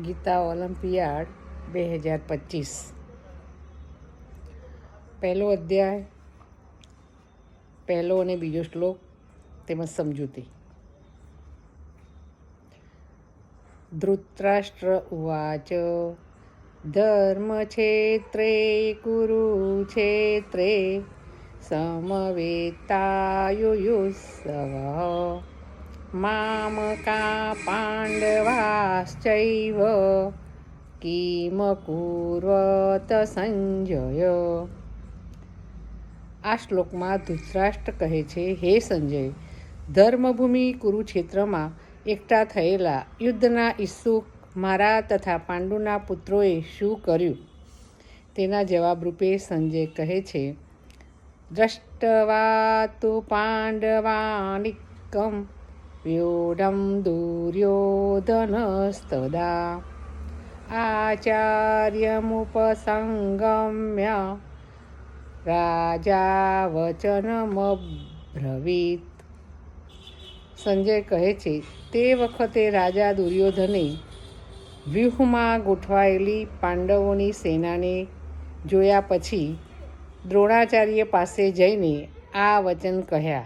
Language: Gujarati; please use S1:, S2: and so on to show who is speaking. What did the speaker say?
S1: ગીતા ઓલિમ્પિયાડ 2025 પહેલો અધ્યાય, પહેલો અને બીજો શ્લોક તેમજ સમજૂતી. ધૃતરાષ્ટ્ર ઉવાચ ધર્મક્ષેત્રે કુરુક્ષેત્રે સમવેતાયુયુત્સવ મામકા પાંડવાશ્ચૈવ કિમ કુર્વત સંજય. આ શ્લોકમાં ધૃતરાષ્ટ્ર કહે છે, હે સંજય, ધર્મભૂમિ કુરુક્ષેત્રમાં એકઠા થયેલા યુદ્ધના ઈચ્છુક મારા તથા પાંડુના પુત્રોએ શું કર્યું? તેના જવાબ રૂપે સંજય કહે છે, દ્રષ્ટવા તુ પાંડવાનિકમ વ્યુઢમ દુર્યોધનસ્તદા આચાર્યમુપસંગમ્ય રાજા વચનમબ્રવીત. સંજય કહે છે, તે વખતે રાજા દુર્યોધને વ્યૂહમાં ગોઠવાયેલી પાંડવોની સેનાને જોયા પછી દ્રોણાચાર્ય પાસે જઈને આ વચન કહ્યા.